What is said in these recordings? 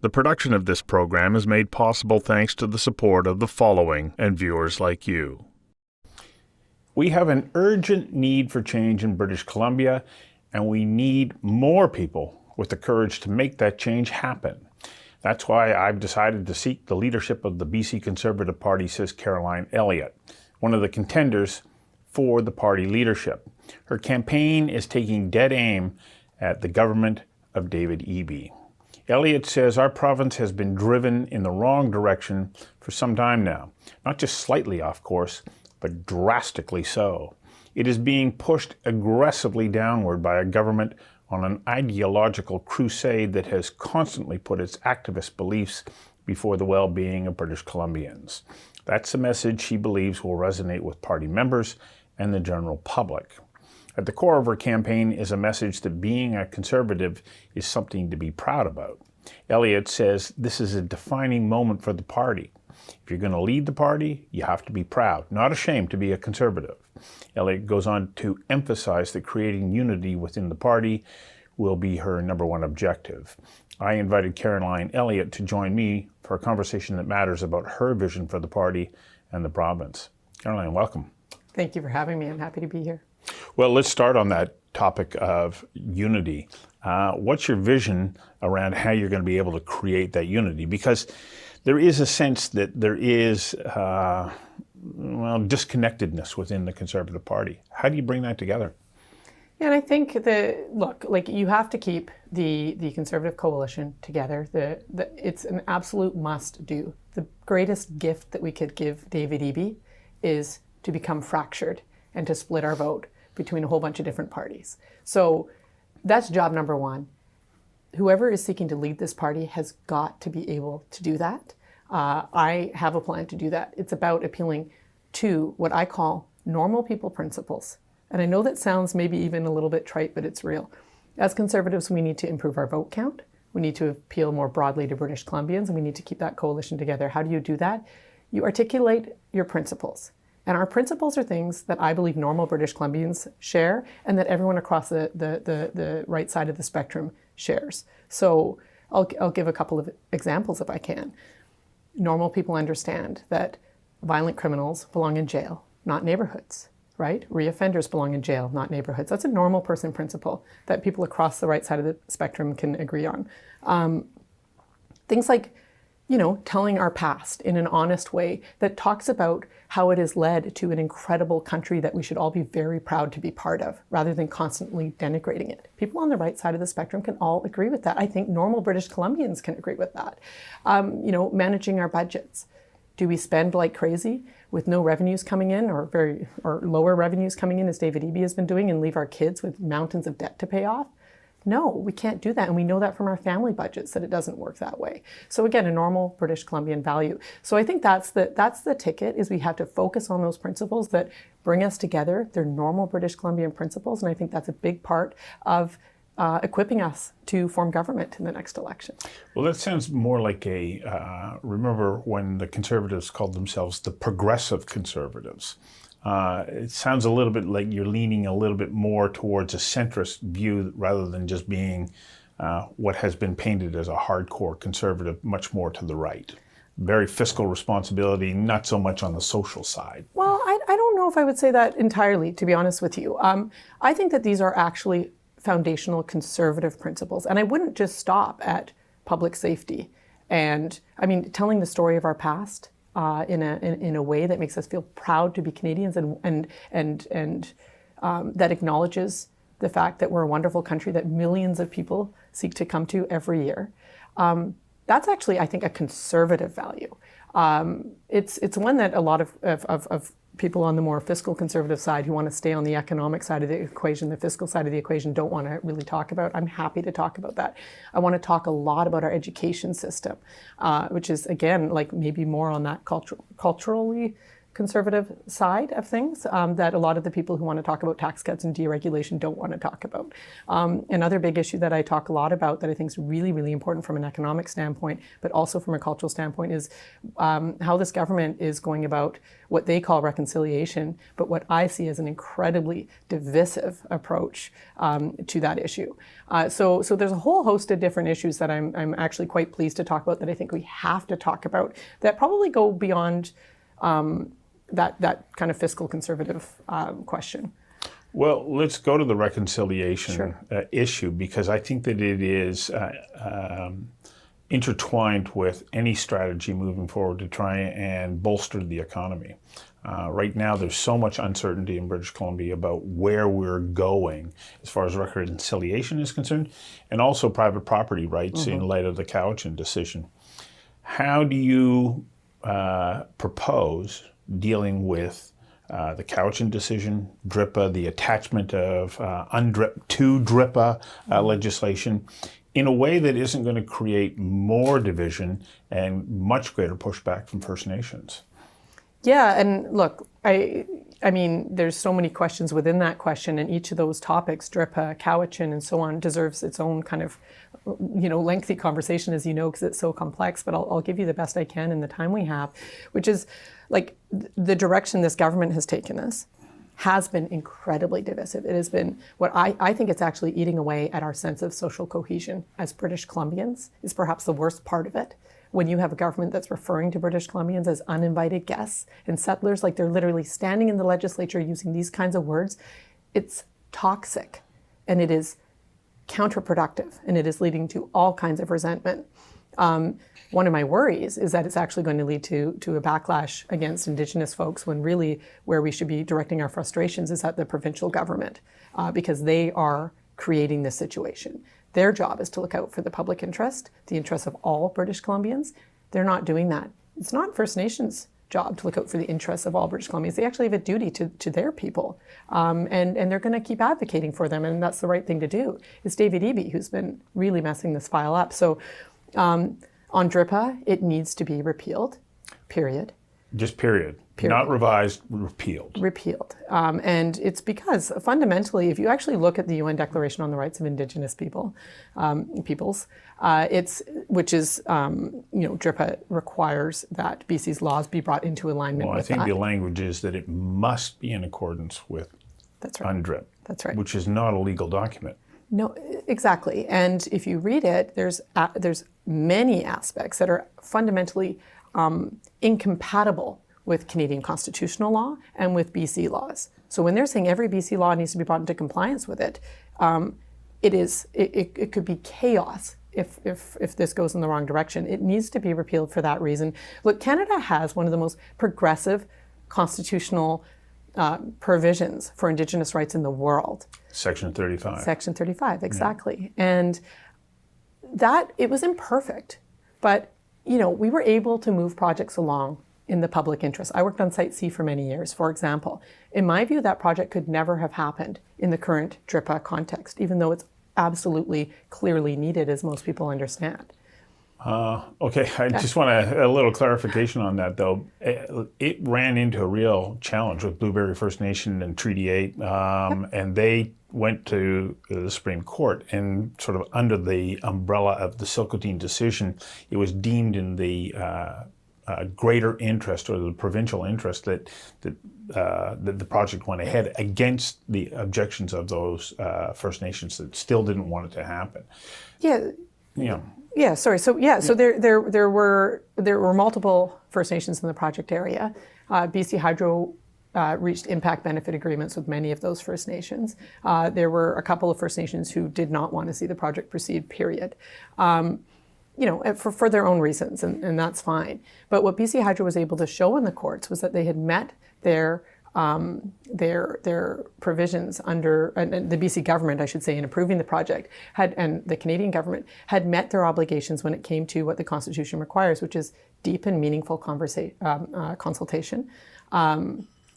The production of this program is made possible thanks to the support of the following and viewers like you. We have an urgent need for change in British Columbia, and we need more people with the courage to make that change happen. That's why I've decided to seek the leadership of the BC Conservative Party, says Caroline Elliott, one of the contenders for the party leadership. Her campaign is taking dead aim at the government of David Eby. Elliott says our province has been driven in the wrong direction for some time now. Not just slightly off course, but drastically so. It is being pushed aggressively downward by a government on an ideological crusade that has constantly put its activist beliefs before the well-being of British Columbians. That's a message she believes will resonate with party members and the general public. At the core of her campaign is a message that being a conservative is something to be proud about. Elliott says this is a defining moment for the party. If you're going to lead the party, you have to be proud, not ashamed to be a conservative. Elliott goes on to emphasize that creating unity within the party will be her number one objective. I invited Caroline Elliott to join me for a conversation that matters about her vision for the party and the province. Caroline, welcome. Thank you for having me. I'm happy to be here. Well, let's start on that topic of unity. What's your vision around how you're going to be able to create that unity? Because there is a sense that there is disconnectedness within the Conservative Party. How do you bring that together? Yeah, and I think you have to keep the Conservative coalition together. It's an absolute must do. The greatest gift that we could give David Eby is to become fractured and to split our vote between a whole bunch of different parties. So that's job number one. Whoever is seeking to lead this party has got to be able to do that. I have a plan to do that. It's about appealing to what I call normal people principles. And I know that sounds maybe even a little bit trite, but it's real. As Conservatives, we need to improve our vote count. We need to appeal more broadly to British Columbians, and we need to keep that coalition together. How do you do that? You articulate your principles. And our principles are things that I believe normal British Columbians share and that everyone across the right side of the spectrum shares. So I'll give a couple of examples if I can. Normal people understand that violent criminals belong in jail, not neighborhoods, right? Reoffenders belong in jail, not neighborhoods. That's a normal person principle that people across the right side of the spectrum can agree on. Things like, telling our past in an honest way that talks about how it has led to an incredible country that we should all be very proud to be part of, rather than constantly denigrating it. People on the right side of the spectrum can all agree with that. I think normal British Columbians can agree with that. Managing our budgets. Do we spend like crazy with no revenues coming in or lower revenues coming in, as David Eby has been doing, and leave our kids with mountains of debt to pay off? No, we can't do that. And we know that from our family budgets that it doesn't work that way. So again, a normal British Columbian value. So I think that's the ticket, is we have to focus on those principles that bring us together. They're normal British Columbian principles. And I think that's a big part of equipping us to form government in the next election. Well, that sounds more like remember when the Conservatives called themselves the Progressive Conservatives. It sounds a little bit like you're leaning a little bit more towards a centrist view rather than just being what has been painted as a hardcore conservative, much more to the right. Very fiscal responsibility, not so much on the social side. Well, I don't know if I would say that entirely, to be honest with you. I think that these are actually foundational conservative principles. And I wouldn't just stop at public safety. And telling the story of our past in a way that makes us feel proud to be Canadians and that acknowledges the fact that we're a wonderful country that millions of people seek to come to every year. That's actually, I think, a conservative value. It's one that a lot of people on the more fiscal conservative side who want to stay on the economic side of the equation, the fiscal side of the equation, don't want to really talk about. I'm happy to talk about that. I want to talk a lot about our education system, which is, again, like maybe more on that culturally conservative side of things that a lot of the people who want to talk about tax cuts and deregulation don't want to talk about. Another big issue that I talk a lot about that I think is really, really important from an economic standpoint, but also from a cultural standpoint, is how this government is going about what they call reconciliation, but what I see as an incredibly divisive approach to that issue. So there's a whole host of different issues that I'm actually quite pleased to talk about that I think we have to talk about that probably go beyond that kind of fiscal conservative question. Well, let's go to the reconciliation issue, because I think that it is intertwined with any strategy moving forward to try and bolster the economy. Right now, there's so much uncertainty in British Columbia about where we're going as far as reconciliation is concerned, and also private property rights in light of the Cowichan decision. How do you propose dealing with the Cowichan decision, DRIPA, the attachment of to DRIPA legislation, in a way that isn't going to create more division and much greater pushback from First Nations? Yeah, and look, I mean, there's so many questions within that question, and each of those topics, DRIPA, Cowichan, and so on, deserves its own kind of, lengthy conversation, as you know, because it's so complex. But I'll give you the best I can in the time we have, which is like the direction this government has taken us has been incredibly divisive. It has been what I think it's actually eating away at our sense of social cohesion as British Columbians is perhaps the worst part of it. When you have a government that's referring to British Columbians as uninvited guests and settlers, like they're literally standing in the legislature using these kinds of words, it's toxic and it is counterproductive and it is leading to all kinds of resentment. One of my worries is that it's actually going to lead to a backlash against Indigenous folks, when really where we should be directing our frustrations is at the provincial government, because they are creating this situation. Their job is to look out for the public interest, the interests of all British Columbians. They're not doing that. It's not First Nations' job to look out for the interests of all British Columbians. They actually have a duty to their people, and they're going to keep advocating for them, and that's the right thing to do. It's David Eby who's been really messing this file up. So on DRIPA, it needs to be repealed, period. Just period. Not revised, repealed. Repealed. And it's because fundamentally, if you actually look at the UN Declaration on the Rights of Indigenous Peoples, DRIPA requires that BC's laws be brought into alignment with that. Well, I think the language is that it must be in accordance with UNDRIP. That's right. Which is not a legal document. No, exactly. And if you read it, there's many aspects that are fundamentally incompatible with Canadian constitutional law and with BC laws. So when they're saying every BC law needs to be brought into compliance with it, it could be chaos if this goes in the wrong direction. It needs to be repealed for that reason. Look, Canada has one of the most progressive constitutional provisions for Indigenous rights in the world. Section 35. Section 35, exactly. Yeah. And that, it was imperfect, but we were able to move projects along in the public interest. I worked on Site C for many years, for example. In my view, that project could never have happened in the current DRIPA context, even though it's absolutely clearly needed, as most people understand. Okay, I just want a little clarification on that, though. It ran into a real challenge with Blueberry First Nation and Treaty 8, and they went to the Supreme Court, and sort of under the umbrella of the Silcotin decision, it was deemed in the greater interest, or the provincial interest, that the project went ahead against the objections of those First Nations that still didn't want it to happen. Yeah. Yeah. Yeah. Sorry. So there were multiple First Nations in the project area. BC Hydro reached impact benefit agreements with many of those First Nations. There were a couple of First Nations who did not want to see the project proceed. Period. For their own reasons, and that's fine. But what BC Hydro was able to show in the courts was that they had met their provisions under, and the BC government, I should say, in approving the project, and the Canadian government had met their obligations when it came to what the Constitution requires, which is deep and meaningful consultation,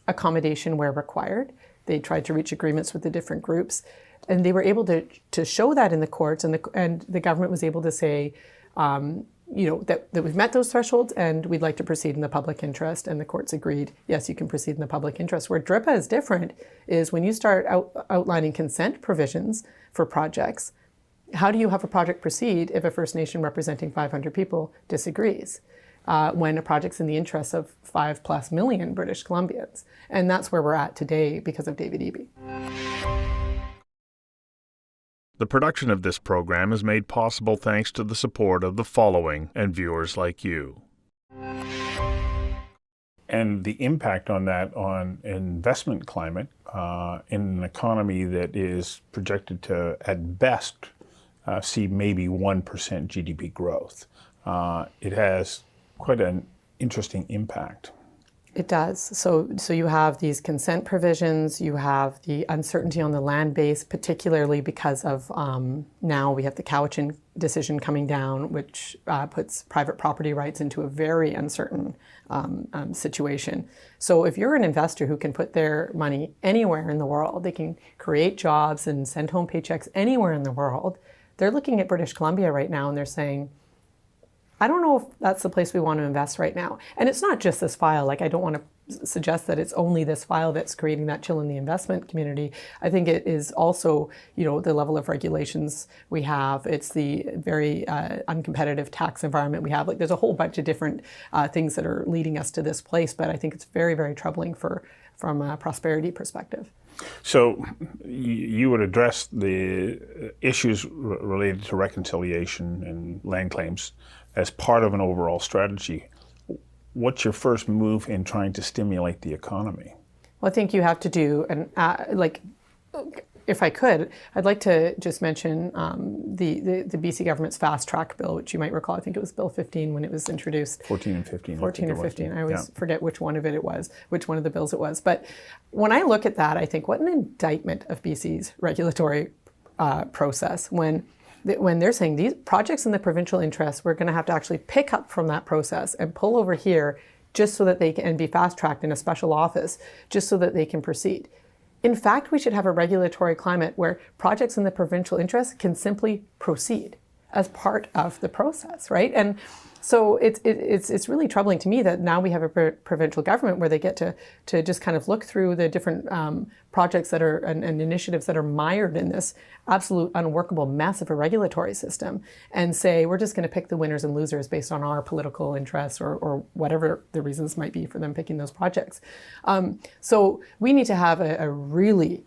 accommodation where required. They tried to reach agreements with the different groups, and they were able to show that in the courts, and the government was able to say, that we've met those thresholds and we'd like to proceed in the public interest. And the courts agreed, yes, you can proceed in the public interest. Where DRIPA is different is when you start outlining consent provisions for projects, how do you have a project proceed if a First Nation representing 500 people disagrees? When a project's in the interests of 5+ million British Columbians. And that's where we're at today because of David Eby. The production of this program is made possible thanks to the support of the following and viewers like you. And the impact on that on investment climate in an economy that is projected to, at best, see maybe 1% GDP growth. It has quite an interesting impact. It does. So you have these consent provisions, you have the uncertainty on the land base, particularly because of now we have the Cowichan decision coming down, which puts private property rights into a very uncertain situation. So if you're an investor who can put their money anywhere in the world, they can create jobs and send home paychecks anywhere in the world, they're looking at British Columbia right now and they're saying, I don't know if that's the place we want to invest right now. And it's not just this file. Like, I don't want to suggest that it's only this file that's creating that chill in the investment community. I think it is also, the level of regulations we have. It's the very uncompetitive tax environment we have. Like, there's a whole bunch of different things that are leading us to this place. But I think it's very, very troubling from a prosperity perspective. So you would address the issues related to reconciliation and land claims as part of an overall strategy. What's your first move in trying to stimulate the economy? Well, I think you have to do, if I could, I'd like to just mention the BC government's fast track bill, which you might recall. I think it was Bill 15 when it was introduced. 14 and 15. 14 or 15. I always forget which one of the bills it was. But when I look at that, I think what an indictment of BC's regulatory process when they're saying these projects in the provincial interest, we're going to have to actually pick up from that process and pull over here just so that they can be fast-tracked in a special office, just so that they can proceed. In fact, we should have a regulatory climate where projects in the provincial interest can simply proceed as part of the process, right? And so it's really troubling to me that now we have a provincial government where they get to just kind of look through the different projects that are and initiatives that are mired in this absolute unworkable mess of a regulatory system and say, we're just going to pick the winners and losers based on our political interests or whatever the reasons might be for them picking those projects. So we need to have a really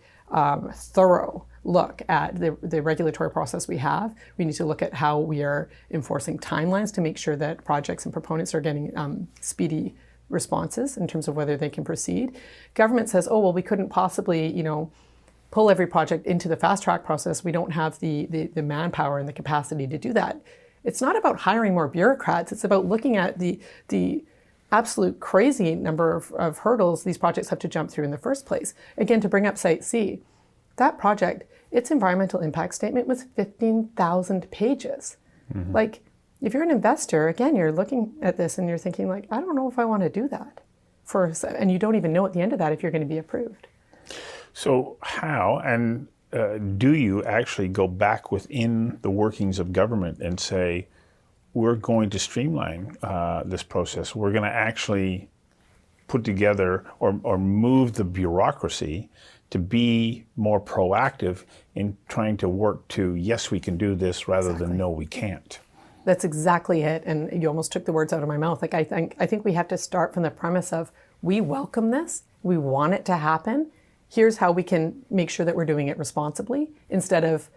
thorough look at the regulatory process we have. We need to look at how we are enforcing timelines to make sure that projects and proponents are getting speedy responses in terms of whether they can proceed. Government says, oh, well, we couldn't possibly, pull every project into the fast track process. We don't have the manpower and the capacity to do that. It's not about hiring more bureaucrats. It's about looking at the absolute crazy number of hurdles these projects have to jump through in the first place. Again, to bring up Site C, that project, its environmental impact statement was 15,000 pages. Mm-hmm. Like, if you're an investor, again, you're looking at this and you're thinking, like, I don't know if I want to do that. And you don't even know at the end of that if you're going to be approved. So how and do you actually go back within the workings of government and say, we're going to streamline this process. We're going to actually put together or move the bureaucracy to be more proactive in trying to work to, yes, we can do this, rather than no, we can't. That's exactly it. And you almost took the words out of my mouth. Like, I think we have to start from the premise of, we welcome this, we want it to happen. Here's how we can make sure that we're doing it responsibly, instead of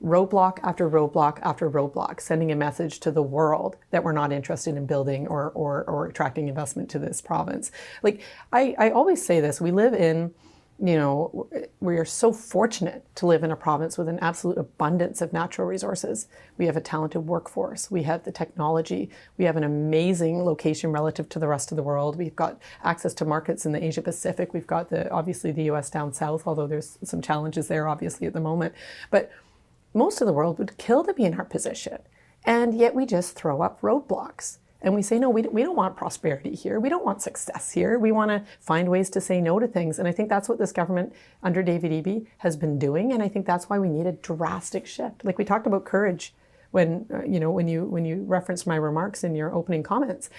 roadblock after roadblock after roadblock, sending a message to the world that we're not interested in building or attracting investment to this province. Like, I always say this, we live in, we are so fortunate to live in a province with an absolute abundance of natural resources. We have a talented workforce. We have the technology. We have an amazing location relative to the rest of the world. We've got access to markets in the Asia Pacific. We've got obviously the US down south, although there's some challenges there obviously at the moment. But most of the world would kill to be in our position. And yet we just throw up roadblocks. And we say, no, we don't want prosperity here. We don't want success here. We want to find ways to say no to things. And I think that's what this government under David Eby has been doing. And I think that's why we need a drastic shift. Like, we talked about courage when when you referenced my remarks in your opening comments.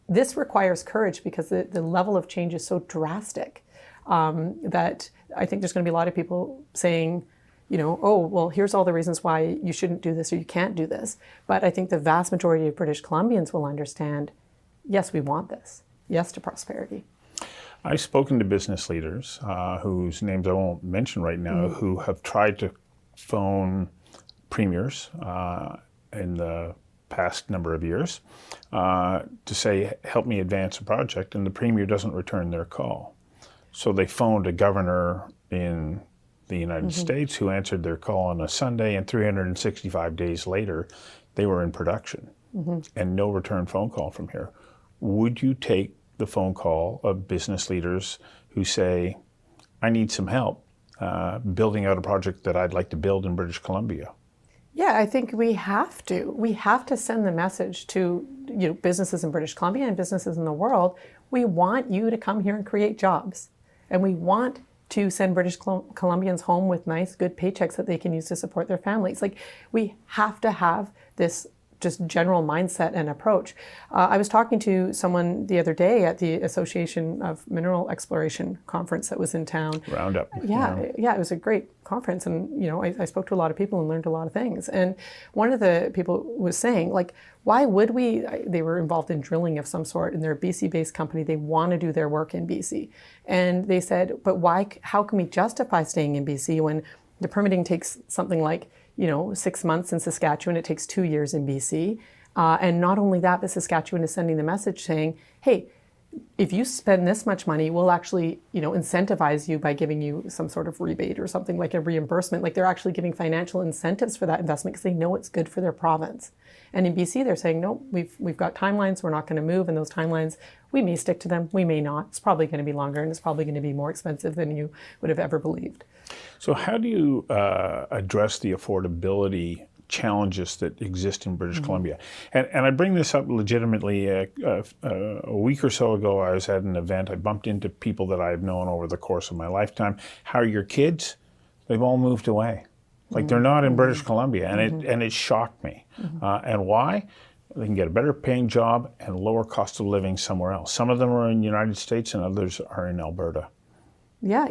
This requires courage because the level of change is so drastic that I think there's going to be a lot of people saying, oh, well, here's all the reasons why you shouldn't do this or you can't do this. But I think the vast majority of British Columbians will understand, yes, we want this. Yes to prosperity. I've spoken to business leaders whose names I won't mention right now, who have tried to phone premiers in the past number of years to say, help me advance a project, and the premier doesn't return their call. So they phoned a governor in the United States who answered their call on a Sunday, and 365 days later, they were in production and no return phone call from here. Would you take the phone call of business leaders who say, I need some help building out a project that I'd like to build in British Columbia? Yeah, I think we have to. We have to send the message to businesses in British Columbia and businesses in the world. We want you to come here and create jobs. And we want to send British Columbians home with nice, good paychecks that they can use to support their families. Like, we have to have this just general mindset and approach. I was talking to someone the other day at the Association of Mineral Exploration conference that was in town. Roundup. Yeah, it was a great conference, and I spoke to a lot of people and learned a lot of things. And one of the people was saying, like, why would we? They were involved in drilling of some sort, and they're a BC-based company. They want to do their work in BC, and they said, but why? How can we justify staying in BC when the permitting takes something like 6 months in Saskatchewan, it takes 2 years in BC. And not only that, but Saskatchewan is sending the message saying, hey, if you spend this much money, we'll actually, incentivize you by giving you some sort of rebate or something like a reimbursement. Like, they're actually giving financial incentives for that investment because they know it's good for their province. And in BC, they're saying, no, we've got timelines, we're not going to move. And those timelines, we may stick to them, we may not. It's probably going to be longer, and it's probably going to be more expensive than you would have ever believed. So how do you address the affordability challenges that exist in British Columbia? And I bring this up legitimately. A week or so ago, I was at an event. I bumped into people that I've known over the course of my lifetime. How are your kids? They've all moved away. Like, they're not in British Columbia, and it shocked me. And why? They can get a better paying job and lower cost of living somewhere else. Some of them are in the United States and others are in Alberta. Yeah,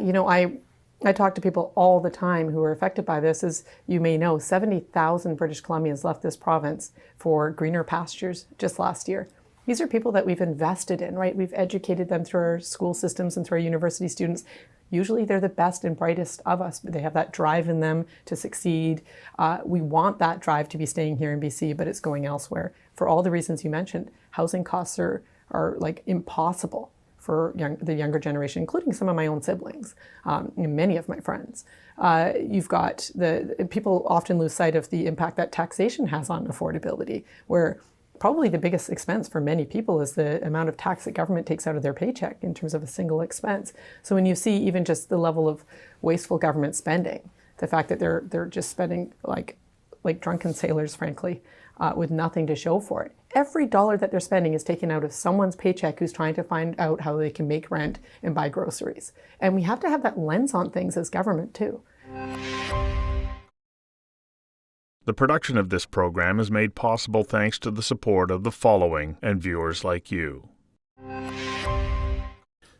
I talk to people all the time who are affected by this. As you may know, 70,000 British Columbians left this province for greener pastures just last year. These are people that we've invested in, right? We've educated them through our school systems and through our university students. Usually they're the best and brightest of us, but they have that drive in them to succeed. We want that drive to be staying here in BC, but it's going elsewhere. For all the reasons you mentioned, housing costs are like impossible for the younger generation, including some of my own siblings, many of my friends. You've got people often lose sight of the impact that taxation has on affordability, where probably the biggest expense for many people is the amount of tax that government takes out of their paycheck in terms of a single expense. So when you see even just the level of wasteful government spending, the fact that they're just spending like drunken sailors, frankly, with nothing to show for it. Every dollar that they're spending is taken out of someone's paycheck who's trying to find out how they can make rent and buy groceries. And we have to have that lens on things as government too. The production of this program is made possible thanks to the support of the following and viewers like you.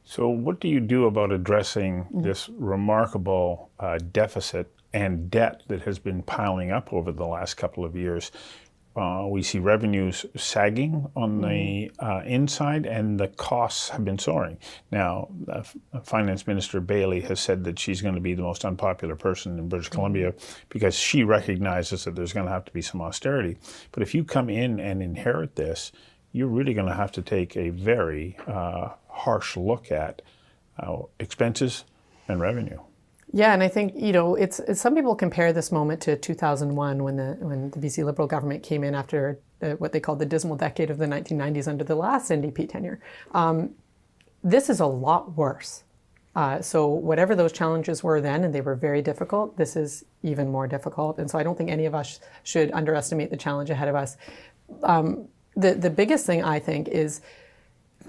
So what do you do about addressing this remarkable deficit and debt that has been piling up over the last couple of years? We see revenues sagging on the inside, and the costs have been soaring. Now, Finance Minister Bailey has said that she's going to be the most unpopular person in British Columbia because she recognizes that there's going to have to be some austerity. But if you come in and inherit this, you're really going to have to take a very harsh look at expenses and revenue. Yeah, and I think, it's some people compare this moment to 2001 when the BC Liberal government came in after what they called the dismal decade of the 1990s under the last NDP tenure. This is a lot worse. So whatever those challenges were then, and they were very difficult, this is even more difficult. And so I don't think any of us should underestimate the challenge ahead of us. The biggest thing, I think, is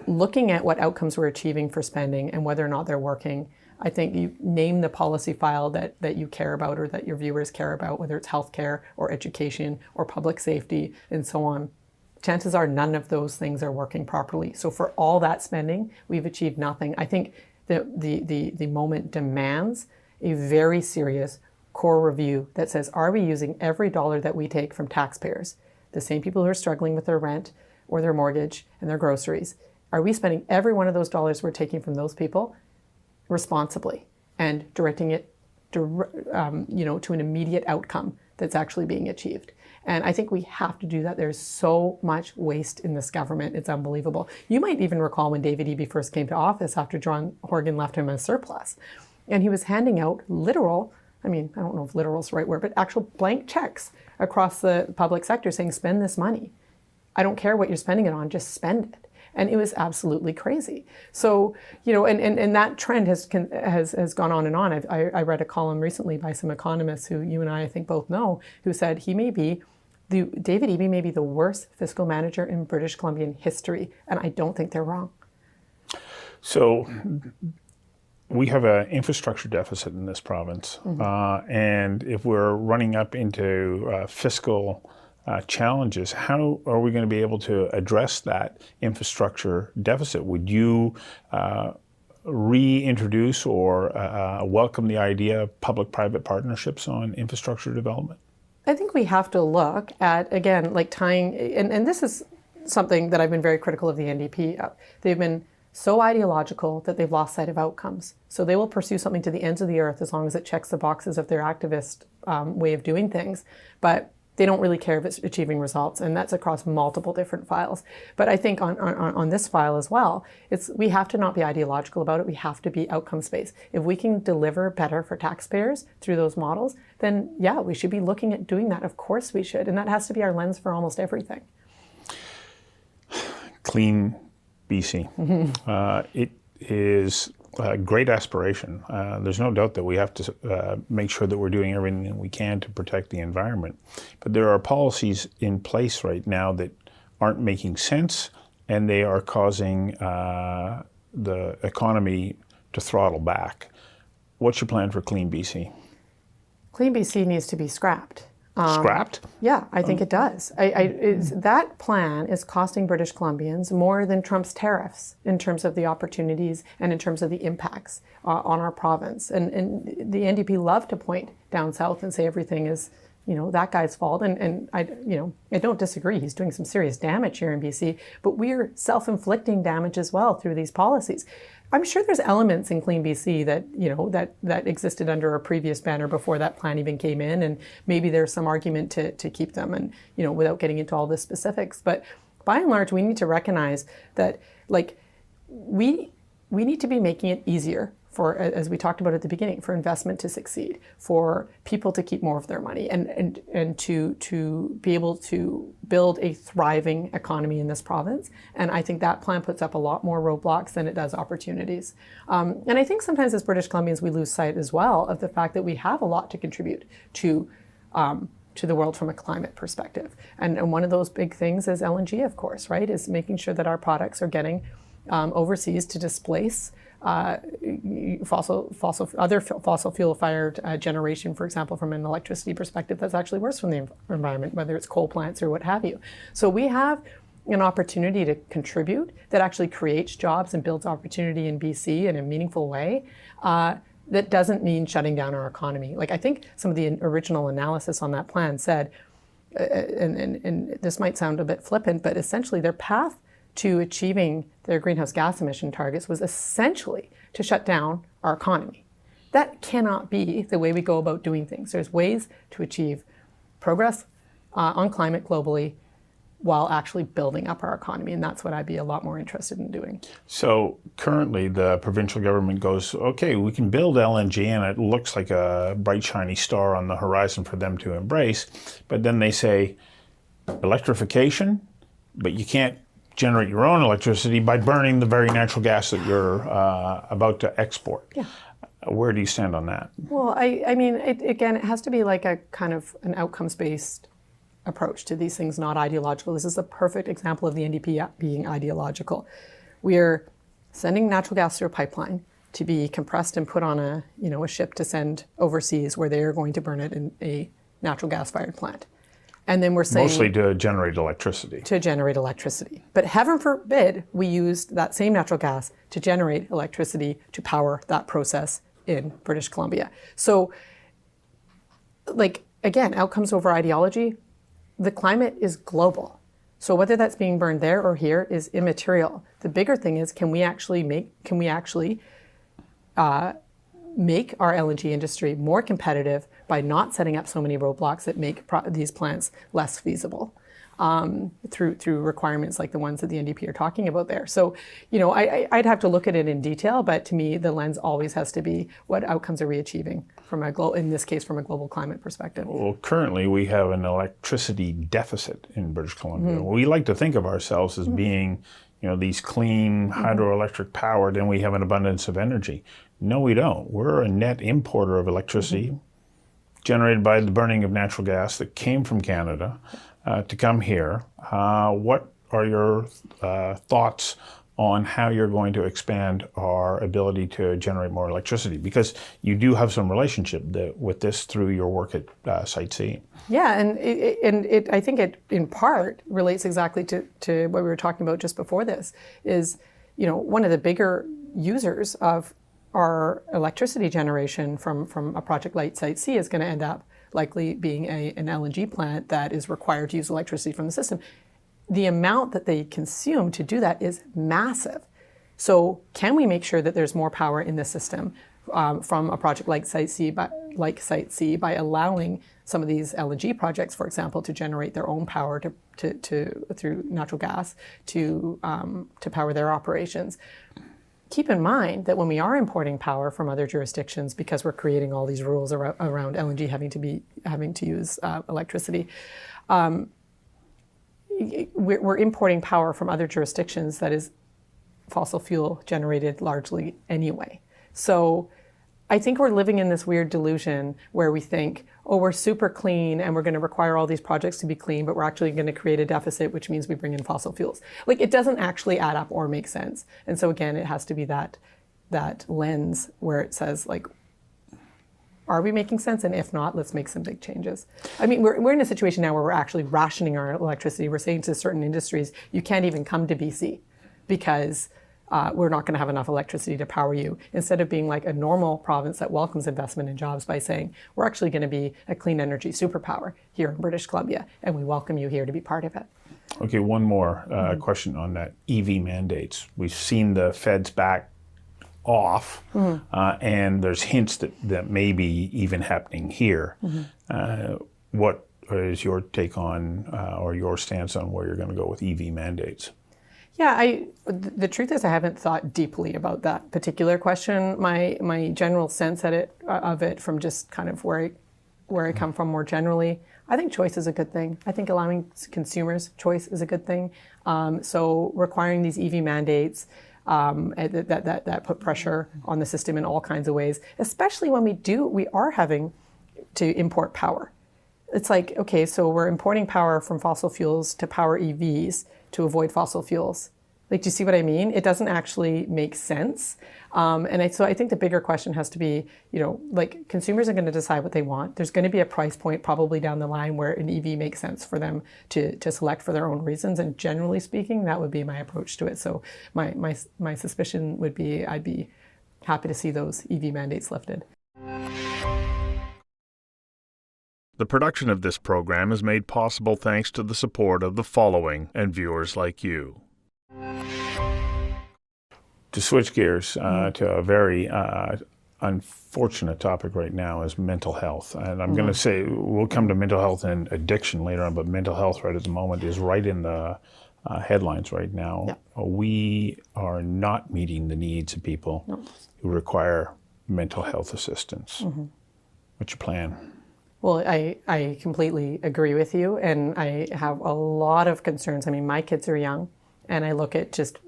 looking at what outcomes we're achieving for spending and whether or not they're working. I think you name the policy file that you care about or that your viewers care about, whether it's healthcare or education or public safety and so on. Chances are none of those things are working properly. So for all that spending, we've achieved nothing. I think the moment demands a very serious core review that says, are we using every dollar that we take from taxpayers, the same people who are struggling with their rent or their mortgage and their groceries, are we spending every one of those dollars we're taking from those people responsibly and directing it to an immediate outcome that's actually being achieved? And I think we have to do that. There's so much waste in this government. It's unbelievable. You might even recall when David Eby first came to office after John Horgan left him a surplus. And he was handing out literal, I don't know if literal is the right word, but actual blank checks across the public sector saying, spend this money. I don't care what you're spending it on, just spend it. And it was absolutely crazy. So, and that trend has gone on and on. I read a column recently by some economists who you and I think both know, who said David Eby may be the worst fiscal manager in British Columbian history. And I don't think they're wrong. So we have an infrastructure deficit in this province. And if we're running up into fiscal challenges, how are we going to be able to address that infrastructure deficit? Would you reintroduce or welcome the idea of public-private partnerships on infrastructure development? I think we have to look at, again, like tying, and this is something that I've been very critical of the NDP of. They've been so ideological that they've lost sight of outcomes. So they will pursue something to the ends of the earth as long as it checks the boxes of their activist way of doing things. But they don't really care if it's achieving results, and that's across multiple different files. But I think on this file as well, we have to not be ideological about it. We have to be outcomes-based. If we can deliver better for taxpayers through those models, then yeah, we should be looking at doing that. Of course we should, and that has to be our lens for almost everything. Clean BC. It is a great aspiration. There's no doubt that we have to make sure that we're doing everything that we can to protect the environment. But there are policies in place right now that aren't making sense, and they are causing the economy to throttle back. What's your plan for Clean BC? Clean BC needs to be scrapped. Scrapped? Yeah, I think it does. That plan is costing British Columbians more than Trump's tariffs in terms of the opportunities and in terms of the impacts on our province. And the NDP love to point down south and say everything is, that guy's fault. And I don't disagree. He's doing some serious damage here in BC, but we're self-inflicting damage as well through these policies. I'm sure there's elements in Clean BC that existed under a previous banner before that plan even came in, and maybe there's some argument to keep them, and without getting into all the specifics. But by and large, we need to recognize that we need to be making it easier for, as we talked about at the beginning, for investment to succeed, for people to keep more of their money, and to be able to build a thriving economy in this province. And I think that plan puts up a lot more roadblocks than it does opportunities. And I think sometimes as British Columbians, we lose sight as well of the fact that we have a lot to contribute to the world from a climate perspective. And one of those big things is LNG, of course, right? Is making sure that our products are getting overseas to displace fossil fuel fired generation, for example, from an electricity perspective, that's actually worse for the environment, whether it's coal plants or what have you. So we have an opportunity to contribute that actually creates jobs and builds opportunity in BC in a meaningful way. That doesn't mean shutting down our economy. I think some of the original analysis on that plan said, and this might sound a bit flippant, but essentially their path to achieving their greenhouse gas emission targets was essentially to shut down our economy. That cannot be the way we go about doing things. There's ways to achieve progress on climate globally while actually building up our economy, and that's what I'd be a lot more interested in doing. So currently the provincial government goes, okay, we can build LNG and it looks like a bright shiny star on the horizon for them to embrace, but then they say electrification, but you can't generate your own electricity by burning the very natural gas that you're about to export. Yeah. Where do you stand on that? Well, it has to be like a kind of an outcomes-based approach to these things, not ideological. This is a perfect example of the NDP being ideological. We're sending natural gas through a pipeline. to be compressed and put on a ship to send overseas where they are going to burn it in a natural gas-fired plant. And then we're saying... Mostly to generate electricity. To generate electricity. But heaven forbid we used that same natural gas to generate electricity to power that process in British Columbia. So, again, outcomes over ideology. The climate is global. So whether that's being burned there or here is immaterial. The bigger thing is, can we actually make our LNG industry more competitive by not setting up so many roadblocks that make these plants less feasible through requirements like the ones that the NDP are talking about there. So, I'd have to look at it in detail, but to me, the lens always has to be what outcomes are we achieving from in this case, from a global climate perspective. Well, currently we have an electricity deficit in British Columbia. Mm-hmm. We like to think of ourselves as being, these clean hydroelectric powered, and we have an abundance of energy. No, we don't. We're a net importer of electricity generated by the burning of natural gas that came from Canada to come here. What are your thoughts on how you're going to expand our ability to generate more electricity? Because you do have some relationship with this through your work at Site C. Yeah, and I think it in part relates exactly to what we were talking about just before this, is, one of the bigger users of our electricity generation from a project like Site C is going to end up likely being an LNG plant that is required to use electricity from the system. The amount that they consume to do that is massive. So can we make sure that there's more power in the system from a project like Site C by allowing some of these LNG projects, for example, to generate their own power through natural gas to power their operations? Keep in mind that when we are importing power from other jurisdictions, because we're creating all these rules around LNG having to use electricity, we're importing power from other jurisdictions that is fossil fuel generated largely anyway. So I think we're living in this weird delusion where we think, we're super clean and we're going to require all these projects to be clean, but we're actually going to create a deficit, which means we bring in fossil fuels. It doesn't actually add up or make sense. And so again, it has to be that lens where it says, are we making sense? And if not, let's make some big changes. I mean, we're in a situation now where we're actually rationing our electricity. We're saying to certain industries, you can't even come to BC because we're not going to have enough electricity to power you, instead of being like a normal province that welcomes investment and jobs by saying, we're actually going to be a clean energy superpower here in British Columbia, and we welcome you here to be part of it. Okay, one more question on that EV mandates. We've seen the feds back off, and there's hints that may be even happening here. What is your take on, or your stance on where you're going to go with EV mandates? Yeah, the truth is I haven't thought deeply about that particular question. My general sense of it from just kind of where I come from more generally, I think choice is a good thing. I think allowing consumers choice is a good thing. So requiring these EV mandates that put pressure on the system in all kinds of ways, especially when we are having to import power. It's like, okay, so we're importing power from fossil fuels to power EVs to avoid fossil fuels. Do you see what I mean? It doesn't actually make sense. So I think the bigger question has to be, consumers are going to decide what they want. There's going to be a price point probably down the line where an EV makes sense for them to select for their own reasons. And generally speaking, that would be my approach to it. So my suspicion would be I'd be happy to see those EV mandates lifted. The production of this program is made possible thanks to the support of the following and viewers like you. To switch gears to a very unfortunate topic right now is mental health. And I'm going to say, we'll come to mental health and addiction later on, but mental health right at the moment is right in the headlines right now. Yep. We are not meeting the needs of people who require mental health assistance. What's your plan? Well, I completely agree with you, and I have a lot of concerns. I mean, my kids are young, and I look at just,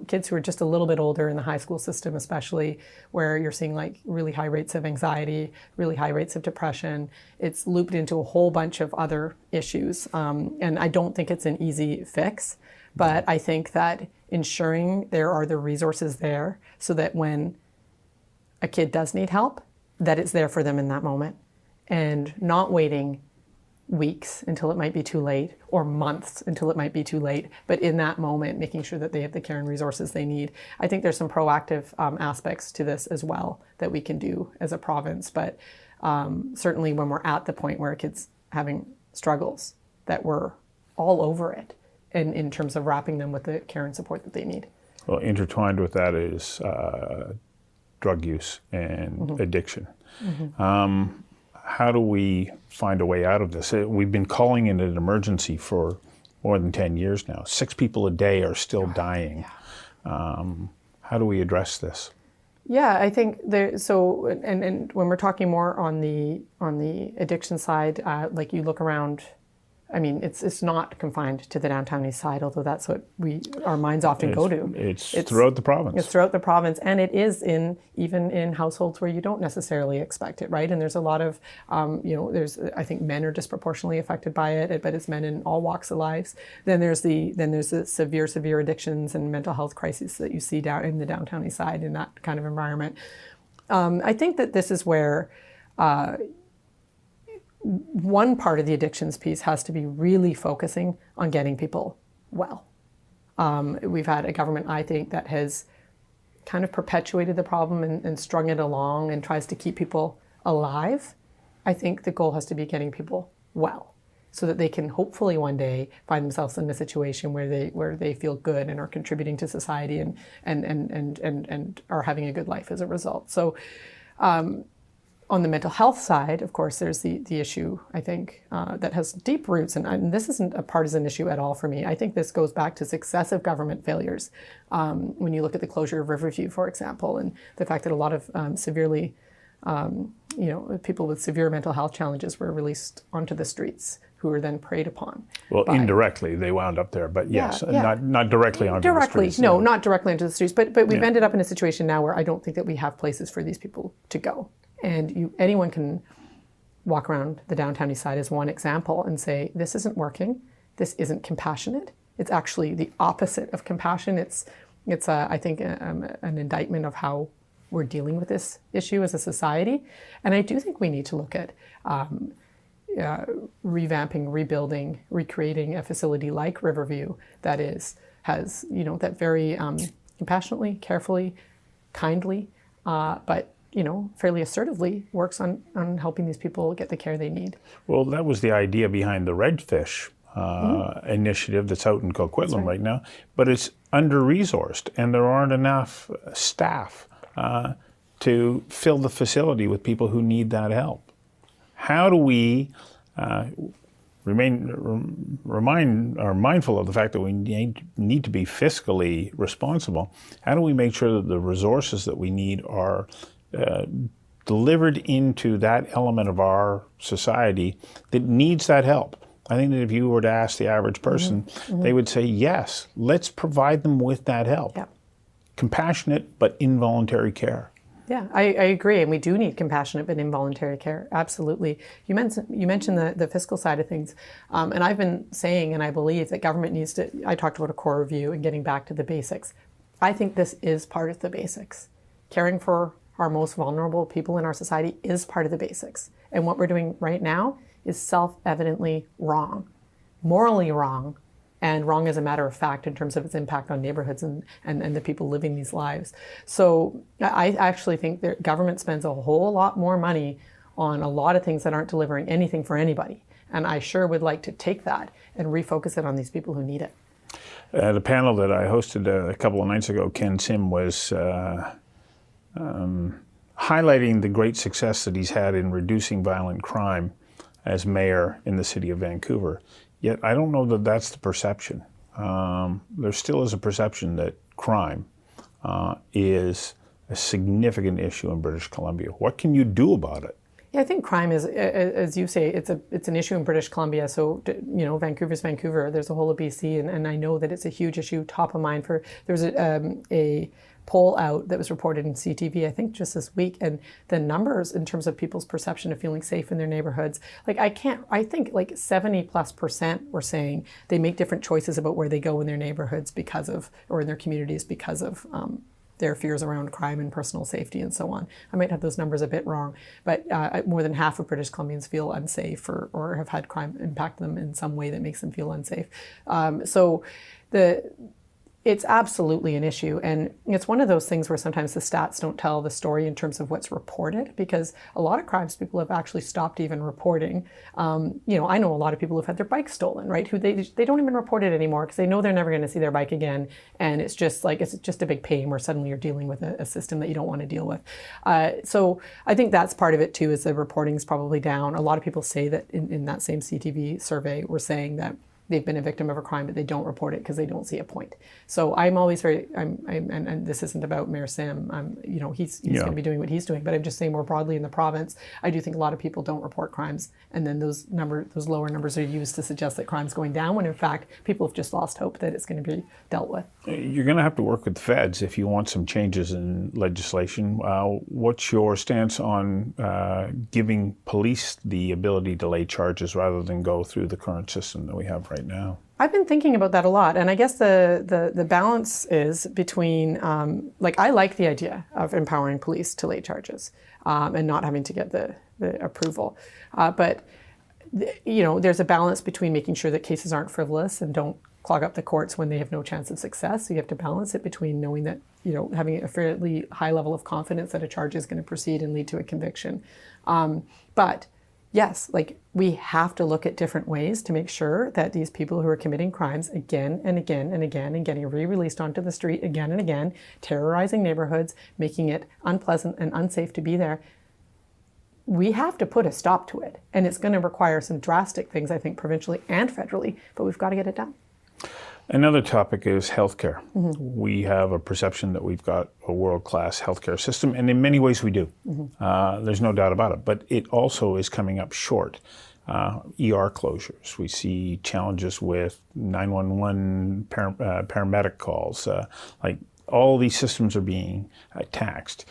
kids who are just a little bit older in the high school system, especially, where you're seeing really high rates of anxiety, really high rates of depression. It's looped into a whole bunch of other issues, and I don't think it's an easy fix. But I think that ensuring there are the resources there so that when a kid does need help, that it's there for them in that moment, and not waiting weeks until it might be too late, or months until it might be too late, but in that moment making sure that they have the care and resources they need. I think there's some proactive aspects to this as well that we can do as a province, but certainly when we're at the point where a kid's having struggles, that we're all over it in terms of wrapping them with the care and support that they need. Well, intertwined with that is drug use and addiction. How do we find a way out of this? We've been calling it an emergency for more than 10 years now. 6 people a day are still dying. How do we address this? Yeah, I think so. And when we're talking more on the addiction side, like you look around, I mean, it's not confined to the downtown east side, although that's what our minds often go to. It's throughout the province. It's throughout the province, and it is even in households where you don't necessarily expect it, right? And there's a lot of, I think men are disproportionately affected by it, but it's men in all walks of lives. Then there's the severe addictions and mental health crises that you see down in the downtown east side in that kind of environment. I think that this is where one part of the addictions piece has to be really focusing on getting people well. We've had a government, I think, that has kind of perpetuated the problem and strung it along and tries to keep people alive. I think the goal has to be getting people well so that they can hopefully one day find themselves in a situation where they feel good and are contributing to society and are having a good life as a result. So on the mental health side, of course, there's the issue, I think, that has deep roots. And this isn't a partisan issue at all for me. I think this goes back to successive government failures. When you look at the closure of Riverview, for example, and the fact that a lot of people with severe mental health challenges were released onto the streets, who were then preyed upon. Well, indirectly, they wound up there, but yes, not directly onto the streets. No, not directly onto the streets. But we've ended up in a situation now where I don't think that we have places for these people to go. And anyone can walk around the downtown east side as one example and say, this isn't working, this isn't compassionate. It's actually the opposite of compassion. It's I think, an indictment of how we're dealing with this issue as a society. And I do think we need to look at revamping, rebuilding, recreating a facility like Riverview that has that very compassionately, carefully, kindly, but fairly assertively works on helping these people get the care they need. Well, that was the idea behind the Redfish initiative that's out in Coquitlam right now, but it's under-resourced and there aren't enough staff to fill the facility with people who need that help. How do we mindful of the fact that we need to be fiscally responsible? How do we make sure that the resources that we need are delivered into that element of our society that needs that help? I think that if you were to ask the average person, they would say, yes, let's provide them with that help. Yeah. Compassionate but involuntary care. Yeah, I agree, and we do need compassionate but involuntary care. Absolutely. You mentioned the fiscal side of things, and I've been saying, and I believe that government needs to. I talked about a core review and getting back to the basics. I think this is part of the basics. Caring for our most vulnerable people in our society is part of the basics, and what we're doing right now is self-evidently wrong, morally wrong. And wrong as a matter of fact in terms of its impact on neighborhoods and the people living these lives. So I actually think that government spends a whole lot more money on a lot of things that aren't delivering anything for anybody. And I sure would like to take that and refocus it on these people who need it. The panel that I hosted a couple of nights ago, Ken Sim, was highlighting the great success that he's had in reducing violent crime as mayor in the city of Vancouver. Yet I don't know that that's the perception. There still is a perception that crime is a significant issue in British Columbia. What can you do about it? Yeah, I think crime is, as you say, it's an issue in British Columbia. So, Vancouver's Vancouver. There's a whole of BC, and I know that it's a huge issue, top of mind for. There's a poll out that was reported in CTV, I think, just this week, and the numbers in terms of people's perception of feeling safe in their neighborhoods. I think like 70+% were saying they make different choices about where they go in their neighborhoods because of, or in their communities because of. Their fears around crime and personal safety and so on. I might have those numbers a bit wrong, but more than half of British Columbians feel unsafe or have had crime impact them in some way that makes them feel unsafe. It's absolutely an issue. And it's one of those things where sometimes the stats don't tell the story in terms of what's reported, because a lot of crimes people have actually stopped even reporting. I know a lot of people who've had their bikes stolen, right? Who they don't even report it anymore because they know they're never going to see their bike again. And it's just a big pain where suddenly you're dealing with a system that you don't want to deal with. So I think that's part of it too, is the reporting is probably down. A lot of people say that in that same CTV survey were saying that they've been a victim of a crime, but they don't report it because they don't see a point. So I'm always and this isn't about Mayor Sim. He's going to be doing what he's doing, but I'm just saying more broadly in the province, I do think a lot of people don't report crimes, and then those lower numbers are used to suggest that crime's going down, when in fact people have just lost hope that it's going to be dealt with. You're going to have to work with the feds if you want some changes in legislation. What's your stance on giving police the ability to lay charges rather than go through the current system that we have right now? I've been thinking about that a lot, and I guess the balance is between I like the idea of empowering police to lay charges and not having to get the approval, but there's a balance between making sure that cases aren't frivolous and don't clog up the courts when they have no chance of success. So you have to balance it between knowing that having a fairly high level of confidence that a charge is going to proceed and lead to a conviction, but yes, we have to look at different ways to make sure that these people who are committing crimes again and again and again and getting re-released onto the street again and again, terrorizing neighborhoods, making it unpleasant and unsafe to be there, we have to put a stop to it. And it's going to require some drastic things, I think, provincially and federally, but we've got to get it done. Another topic is healthcare. Mm-hmm. We have a perception that we've got a world-class healthcare system, and in many ways we do. Mm-hmm. There's no doubt about it. But it also is coming up short. ER closures. We see challenges with 911 paramedic calls. All these systems are being taxed.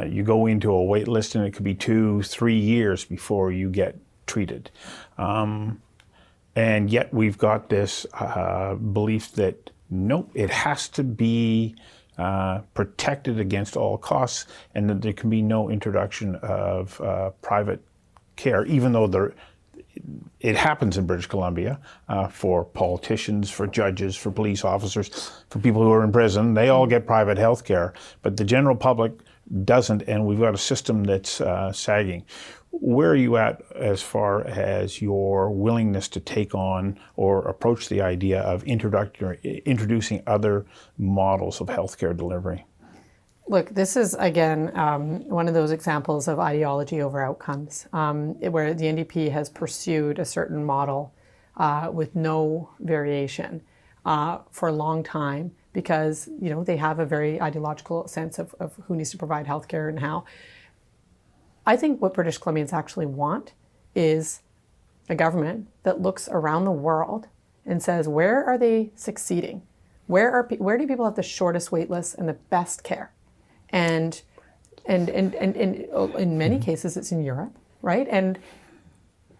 You go into a wait list, and it could be 2-3 years before you get treated. And yet we've got this belief that, nope, it has to be protected against all costs, and that there can be no introduction of private care, even though it happens in British Columbia for politicians, for judges, for police officers, for people who are in prison. They all get private health care, but the general public doesn't, and we've got a system that's sagging. Where are you at as far as your willingness to take on or approach the idea of introducing other models of healthcare delivery? Look, this is, again, one of those examples of ideology over outcomes, where the NDP has pursued a certain model with no variation for a long time, because they have a very ideological sense of who needs to provide healthcare and how. I think what British Columbians actually want is a government that looks around the world and says, where are they succeeding? Where do people have the shortest wait lists and the best care? And in many cases, it's in Europe, right? And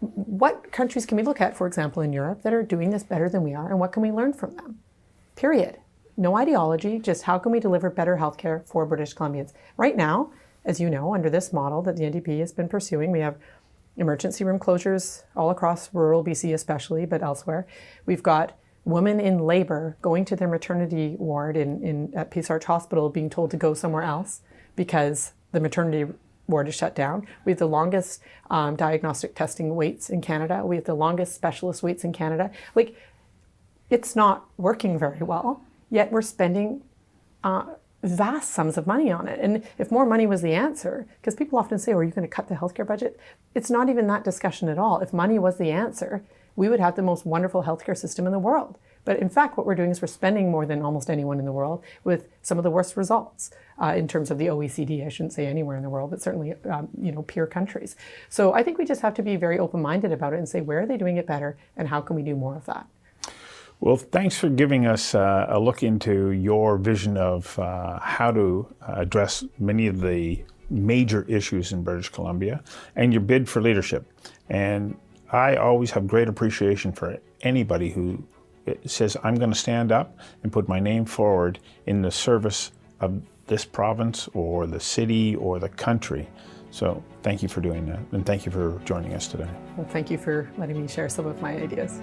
what countries can we look at, for example, in Europe that are doing this better than we are, and what can we learn from them? Period. No ideology, just how can we deliver better healthcare for British Columbians? Right now, as you know, under this model that the NDP has been pursuing, we have emergency room closures all across rural BC especially, but elsewhere. We've got women in labor going to their maternity ward at Peace Arch Hospital being told to go somewhere else because the maternity ward is shut down. We have the longest diagnostic testing waits in Canada. We have the longest specialist waits in Canada. It's not working very well, yet we're spending vast sums of money on it. And if more money was the answer, because people often say, are you going to cut the healthcare budget? It's not even that discussion at all. If money was the answer, we would have the most wonderful healthcare system in the world. But in fact, what we're doing is we're spending more than almost anyone in the world with some of the worst results in terms of the OECD. I shouldn't say anywhere in the world, but certainly, peer countries. So I think we just have to be very open-minded about it and say, where are they doing it better and how can we do more of that? Well, thanks for giving us a look into your vision of how to address many of the major issues in British Columbia and your bid for leadership. And I always have great appreciation for anybody who says, I'm going to stand up and put my name forward in the service of this province or the city or the country. So thank you for doing that, and thank you for joining us today. Well, thank you for letting me share some of my ideas.